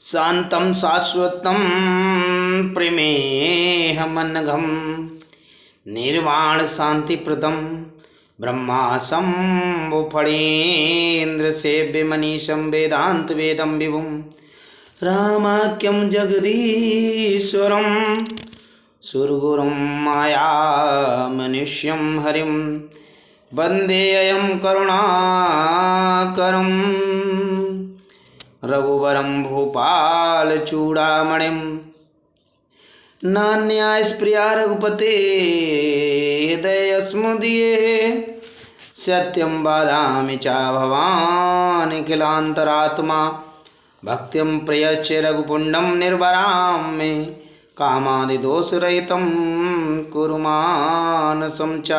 शांतं शाश्वतं प्रेमेहमनघं निर्वाण शांतिप्रदं ब्रह्मा शम्भुफणीन्द्र सेव्यमनीशं वेदांत वेदं विभुं रामाख्यं जगदीश्वरं सुरगुरुं मायामनुष्यं हरिं वन्देऽयं करुणाकरं रघुवरं भूपालचूडामणिं नान्यास्प्रिया रघुपते हृदयस्मुदीये सत्यं वदामि च भवान् निखिलान्तरात्मा भक्तिं प्रियश्च रघुपुण्डं निर्वरां मे कामादिदोषरहितं कुरु मानसं च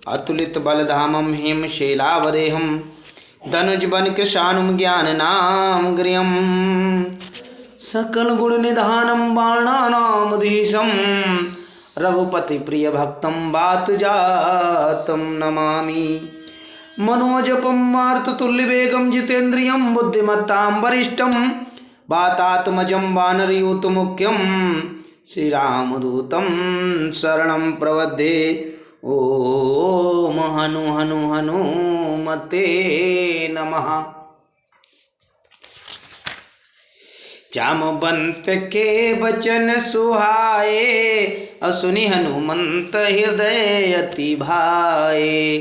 अतुलितबलधामं हेमशैलावदेहं धनुजवनकृशानुं ज्ञाननां गृहं सकलगुणनिधानं बाणानामधीशं रघुपतिप्रियभक्तं वातजातं नमामि मनोजपं मारुततुल्यवेगं जितेन्द्रियं बुद्धिमत्तां वरिष्ठं वातात्मजं वानरयूतमुख्यं श्रीरामदूतं शरणं प्रपद्ये। ओम हनु हनु हनुमते नमः। जामवंत के वचन सुहाए असुनि हनुमंत हृदय अति भाए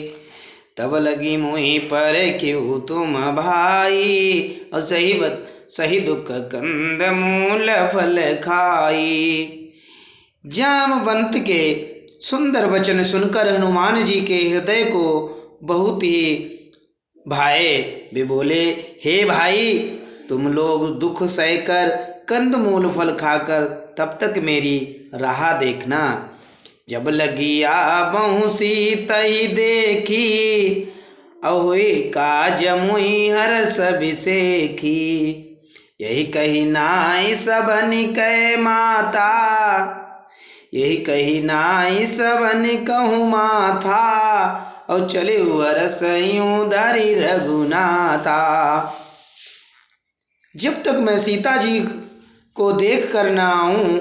तब लगी मोहि पर क्यों तुम भाई और सही दुख कंद मूल फल खाई। जामवंत के सुंदर वचन सुनकर हनुमान जी के हृदय को बहुत ही भाए। वे बोले, हे भाई, तुम लोग दुख सहकर कंदमूल फल खाकर तब तक मेरी राह देखना। जब लगी आबहु सीतहि देखी अहोई काज मुहि हरस बिसेखी। यही कही नाई सबनि कै माता यही कही नाई सबनि कहूँ माथा और चले वरस यूं धरि रघुनाथा। जब तक मैं सीता जी को देख कर न आऊँ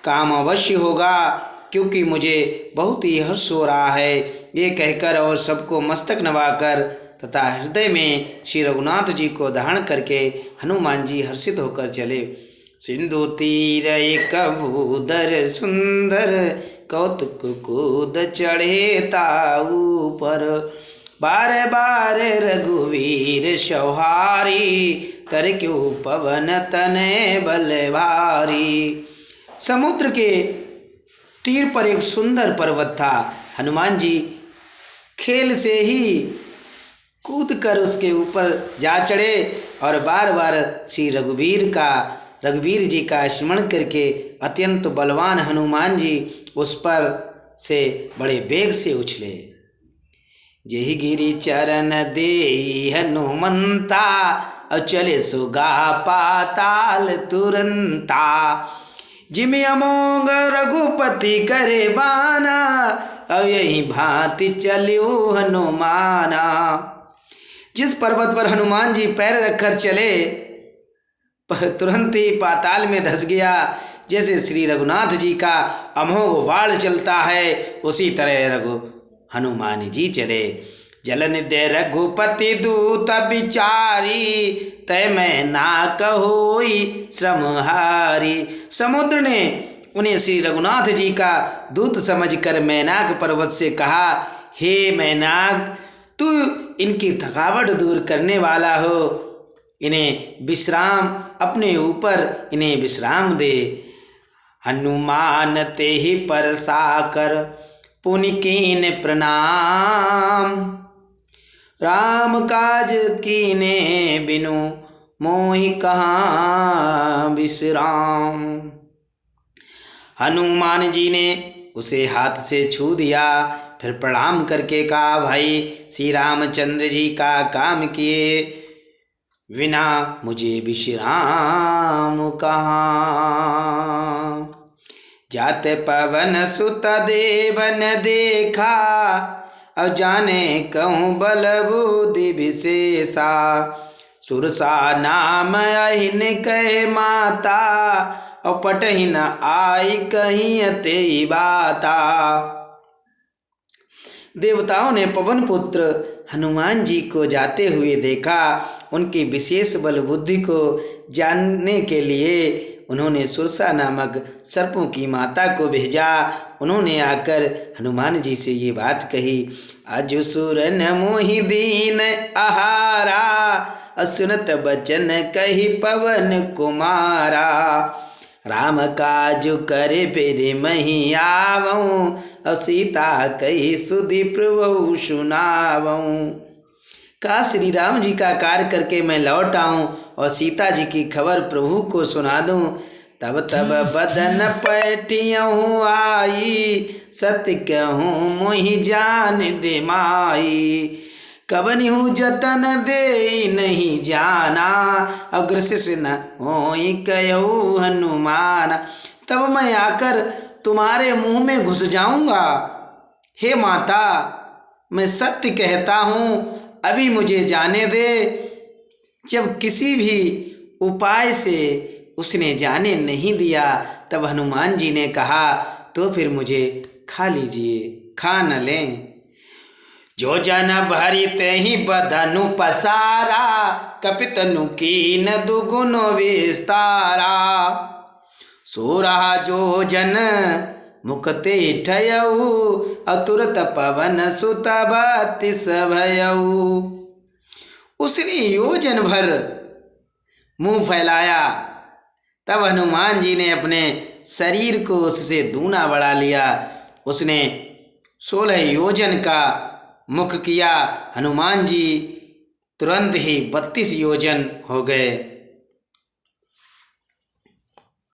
काम अवश्य होगा, क्योंकि मुझे बहुत ही हर्ष हो रहा है। ये कहकर और सबको मस्तक नवाकर तथा हृदय में श्री रघुनाथ जी को धारण करके हनुमान जी हर्षित होकर चले। सिंधु तीर एक भूधर सुंदर कौतुक कूद चढ़े ताऊ पर बार बार रघुवीर सवारी तर क्यों पवन तने बल भारी। समुद्र के तीर पर एक सुंदर पर्वत था। हनुमान जी खेल से ही कूद कर उसके ऊपर जा चढ़े और बार बार श्री रघुवीर जी का स्मरण करके अत्यंत बलवान हनुमान जी उस पर से बड़े वेग से उछले। जेहि गिरि चरण देहि हनुमंता और चले सुगा पाताल तुरंता। जिमि अमोघ रघुपति करे बाना और यही भांति चलियो हनुमाना। जिस पर्वत पर हनुमान जी पैर रखकर चले पर तुरंत ही पाताल में धंस गया। जैसे श्री रघुनाथ जी का अमोघ बाण चलता है उसी तरह हनुमान जी चले। जलन दे रघुपति दूत बिचारी तय मैं ना कहोई श्रमहारी। समुद्र ने उन्हें श्री रघुनाथ जी का दूत समझकर मैनाक पर्वत से कहा, हे मैनाक, तू इनकी थकावट दूर करने वाला हो, इन्हें विश्राम अपने ऊपर इन्हें विश्राम दे। हनुमान ते ही परसाकर पुनि कीन प्रणाम राम काज कीने बिनु मोहि कहाँ विश्राम। हनुमान जी ने उसे हाथ से छू दिया, फिर प्रणाम करके कहा, भाई श्री रामचंद्र जी का काम किए बिना मुझे विश्राम कहाँ। जाते पवन सुत देवन देखा अब जाने कहूँ बल बुद्धि विशेषा। सुरसा नाम अहिन कहे माता, और पटहि न आई कहीं अते बाता। देवताओं ने पवन पुत्र हनुमान जी को जाते हुए देखा। उनकी विशेष बल बुद्धि को जानने के लिए उन्होंने सुरसा नामक सर्पों की माता को भेजा। उन्होंने आकर हनुमान जी से ये बात कही, अजु सुरन मोहि दीन आहारा, असुनत बचन कही पवन कुमारा। राम काजु करे पेरे मही आवऊँ, और सीता कही सुधि प्रभु सुनावऊँ। का श्री राम जी का कार्य करके मैं लौट आऊँ और सीता जी की खबर प्रभु को सुना दूँ। तब तब बदन पैटियहूँ आई, सत्य कहूँ मोहि जान दे माई। कबनिहु जतन दे नहीं जाना, अग्रसिस न होई कयऊ हनुमान। तब मैं आकर तुम्हारे मुंह में घुस जाऊंगा। हे माता, मैं सत्य कहता हूँ, अभी मुझे जाने दे। जब किसी भी उपाय से उसने जाने नहीं दिया, तब हनुमान जी ने कहा, तो फिर मुझे खा लीजिए, खा न लें। जो जन भरी तेहि बधनु पसारा, कपितनु कीन दुगुन विस्तारा। सो रहा जो जन मुखते ठयऊ, अतुरत पवन सुत बत्तीस भयऊ। उसने योजन भर मुंह फैलाया। तब हनुमान जी ने अपने शरीर को उससे दूना बढ़ा लिया। उसने 16 योजन का मुख किया। हनुमान जी तुरंत ही 32 योजन हो गए।